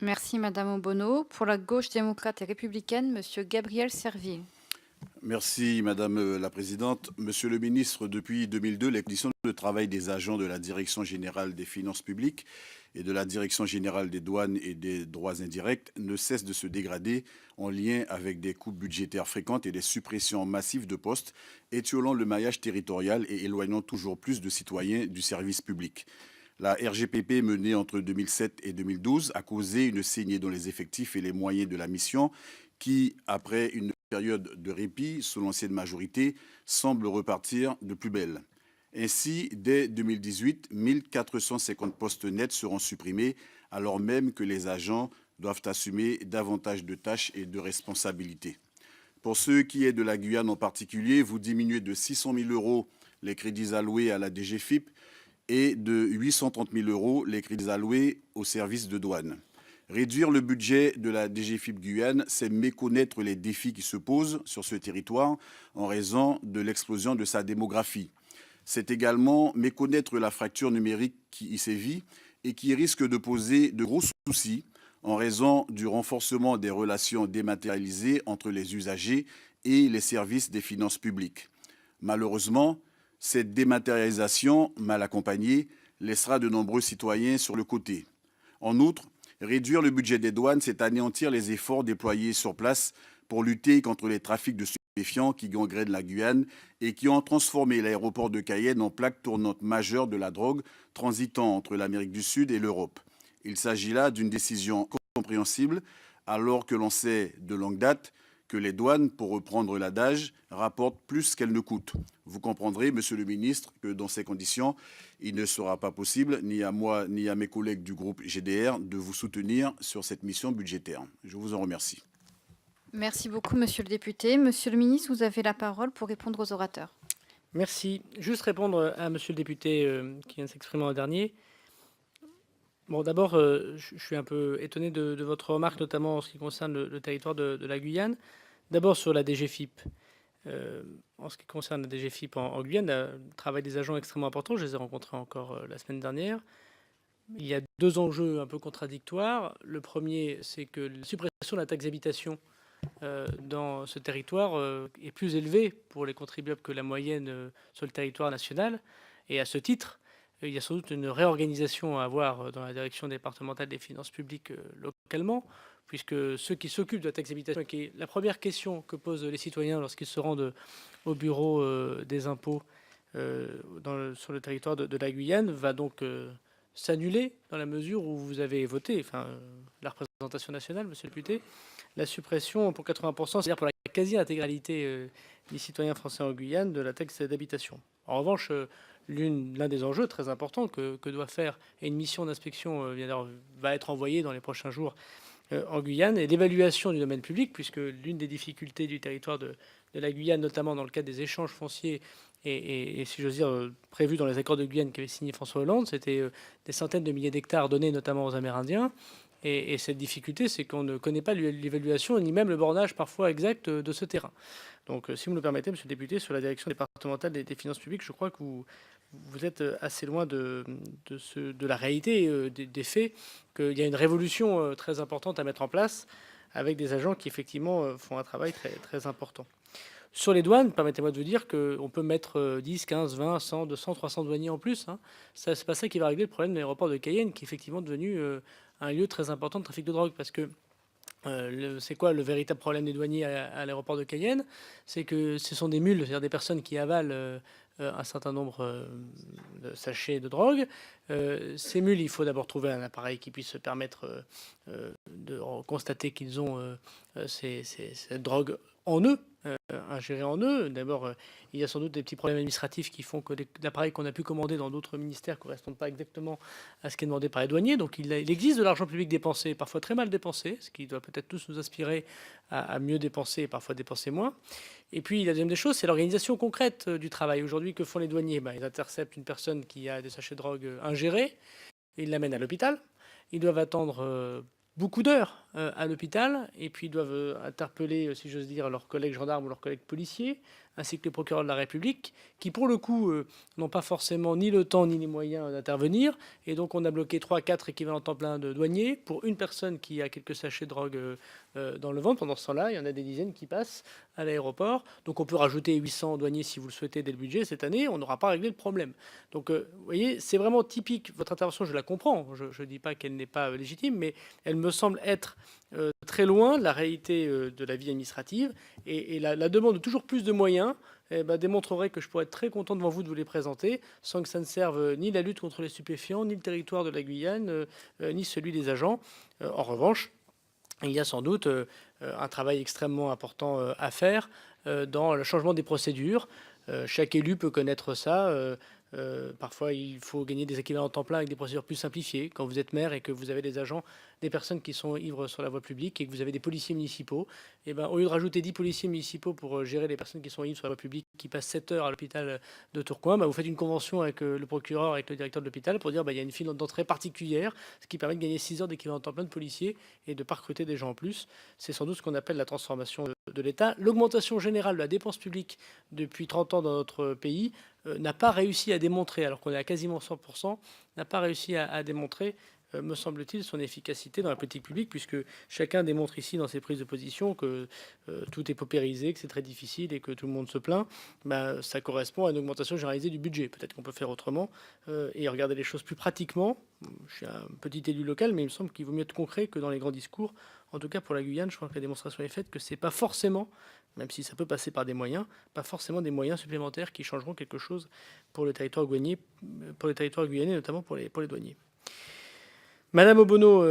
Merci Madame Obono. Pour la gauche démocrate et républicaine, Monsieur Gabriel Serville. Merci Madame la Présidente. Monsieur le Ministre, depuis 2002, les conditions de travail des agents de la Direction générale des finances publiques et de la Direction générale des douanes et des droits indirects ne cessent de se dégrader en lien avec des coupes budgétaires fréquentes et des suppressions massives de postes, étiolant le maillage territorial et éloignant toujours plus de citoyens du service public. La RGPP menée entre 2007 et 2012 a causé une saignée dans les effectifs et les moyens de la mission qui, après une période de répit sous l'ancienne majorité, semble repartir de plus belle. Ainsi, dès 2018, 1450 postes nets seront supprimés, alors même que les agents doivent assumer davantage de tâches et de responsabilités. Pour ce qui est de la Guyane en particulier, vous diminuez de 600 000 euros les crédits alloués à la DGFiP et de 830 000 euros les crédits alloués aux services de douane. Réduire le budget de la DGFiP Guyane, c'est méconnaître les défis qui se posent sur ce territoire en raison de l'explosion de sa démographie. C'est également méconnaître la fracture numérique qui y sévit et qui risque de poser de gros soucis en raison du renforcement des relations dématérialisées entre les usagers et les services des finances publiques. Malheureusement, cette dématérialisation mal accompagnée laissera de nombreux citoyens sur le côté. En outre, réduire le budget des douanes, c'est anéantir les efforts déployés sur place pour lutter contre les trafics de stupéfiants qui gangrènent la Guyane et qui ont transformé l'aéroport de Cayenne en plaque tournante majeure de la drogue transitant entre l'Amérique du Sud et l'Europe. Il s'agit là d'une décision compréhensible alors que l'on sait de longue date que les douanes, pour reprendre l'adage, rapportent plus qu'elles ne coûtent. Vous comprendrez, Monsieur le Ministre, que dans ces conditions, il ne sera pas possible, ni à moi, ni à mes collègues du groupe GDR, de vous soutenir sur cette mission budgétaire. Je vous en remercie. Merci beaucoup Monsieur le député. Monsieur le ministre, vous avez la parole pour répondre aux orateurs. Merci. Juste répondre à monsieur le député qui vient de s'exprimer en dernier. Bon, d'abord, je suis un peu étonné de votre remarque, notamment en ce qui concerne le territoire de la Guyane. D'abord sur la DGFiP. En ce qui concerne la DGFiP en Guyane, le travail des agents est extrêmement important. Je les ai rencontrés encore la semaine dernière. Il y a deux enjeux un peu contradictoires. Le premier, c'est que la suppression de la taxe d'habitation dans ce territoire est plus élevée pour les contribuables que la moyenne sur le territoire national. Et à ce titre, il y a sans doute une réorganisation à avoir dans la direction départementale des finances publiques localement, puisque ceux qui s'occupent de la taxe d'habitation, qui est la première question que posent les citoyens lorsqu'ils se rendent au bureau des impôts sur le territoire de la Guyane, va donc s'annuler dans la mesure où vous avez voté, la représentation nationale, monsieur le député, la suppression pour 80%, c'est-à-dire pour la quasi-intégralité des citoyens français en Guyane, de la taxe d'habitation. En revanche, l'un des enjeux très importants que doit faire, et une mission d'inspection va être envoyée dans les prochains jours en Guyane, est l'évaluation du domaine public, puisque l'une des difficultés du territoire de la Guyane, notamment dans le cadre des échanges fonciers, et si j'ose dire, prévus dans les accords de Guyane qu'avait signé François Hollande, c'était des centaines de milliers d'hectares donnés notamment aux Amérindiens. Et cette difficulté, c'est qu'on ne connaît pas l'évaluation ni même le bornage parfois exact de ce terrain. Donc, si vous me le permettez, monsieur le député, sur la direction départementale des finances publiques, je crois que vous êtes assez loin de la réalité des faits, qu'il y a une révolution très importante à mettre en place avec des agents qui, effectivement, font un travail très, très important. Sur les douanes, permettez-moi de vous dire qu'on peut mettre 10, 15, 20, 100, 200, 300 douaniers en plus. Hein. Ça, c'est pas ça qui va régler le problème de l'aéroport de Cayenne, qui est effectivement devenu un lieu très important de trafic de drogue. Parce que c'est quoi le véritable problème des douaniers à l'aéroport de Cayenne? C'est que ce sont des mules, c'est-à-dire des personnes qui avalent un certain nombre de sachets de drogue. Ces mules, il faut d'abord trouver un appareil qui puisse se permettre de constater qu'ils ont cette drogue en eux, ingérée en eux. D'abord, il y a sans doute des petits problèmes administratifs qui font que l'appareil qu'on a pu commander dans d'autres ministères ne correspondent pas exactement à ce qui est demandé par les douaniers. Donc il existe de l'argent public dépensé, parfois très mal dépensé, ce qui doit peut-être tous nous inspirer à mieux dépenser et parfois dépenser moins. Et puis la deuxième des choses, c'est l'organisation concrète du travail. Aujourd'hui, que font les douaniers? Ils interceptent une personne qui a des sachets de drogue ingérés, et ils l'amènent à l'hôpital. Ils doivent attendre beaucoup d'heures à l'hôpital, et puis ils doivent interpeller, si j'ose dire, leurs collègues gendarmes ou leurs collègues policiers, ainsi que les procureurs de la République, qui pour le coup n'ont pas forcément ni le temps ni les moyens d'intervenir. Et donc on a bloqué 3-4 équivalents temps plein de douaniers pour une personne qui a quelques sachets de drogue dans le ventre. Pendant ce temps-là, il y en a des dizaines qui passent à l'aéroport. Donc on peut rajouter 800 douaniers si vous le souhaitez dès le budget cette année, on n'aura pas réglé le problème. Donc vous voyez, c'est vraiment typique. Votre intervention, je la comprends, je ne dis pas qu'elle n'est pas légitime, mais elle me semble être très loin de la réalité de la vie administrative. Et la demande de toujours plus de moyens démontrerait que je pourrais être très content devant vous de vous les présenter, sans que ça ne serve ni la lutte contre les stupéfiants, ni le territoire de la Guyane, ni celui des agents. En revanche, il y a sans doute un travail extrêmement important à faire dans le changement des procédures. Chaque élu peut connaître ça. Parfois, il faut gagner des équivalents temps plein avec des procédures plus simplifiées. Quand vous êtes maire et que vous avez des agents, des personnes qui sont ivres sur la voie publique et que vous avez des policiers municipaux, et ben, au lieu de rajouter 10 policiers municipaux pour gérer les personnes qui sont ivres sur la voie publique, qui passent 7 heures à l'hôpital de Tourcoing, ben, vous faites une convention avec le procureur, avec le directeur de l'hôpital pour dire ben, il y a une file d'entrée particulière, ce qui permet de gagner 6 heures d'équivalent temps plein de policiers et de ne pas recruter des gens en plus. C'est sans doute ce qu'on appelle la transformation de l'État. L'augmentation générale de la dépense publique depuis 30 ans dans notre pays n'a pas réussi à démontrer, alors qu'on est à quasiment 100%, n'a pas réussi à démontrer, me semble-t-il, son efficacité dans la politique publique, puisque chacun démontre ici dans ses prises de position que tout est paupérisé, que c'est très difficile et que tout le monde se plaint. Ben, ça correspond à une augmentation généralisée du budget. Peut-être qu'on peut faire autrement et regarder les choses plus pratiquement. Je suis un petit élu local, mais il me semble qu'il vaut mieux être concret que dans les grands discours. En tout cas, pour la Guyane, je crois que la démonstration est faite que c'est pas forcément, même si ça peut passer par des moyens, pas forcément des moyens supplémentaires qui changeront quelque chose pour le territoire guyanais, notamment pour les douaniers. Madame Obono,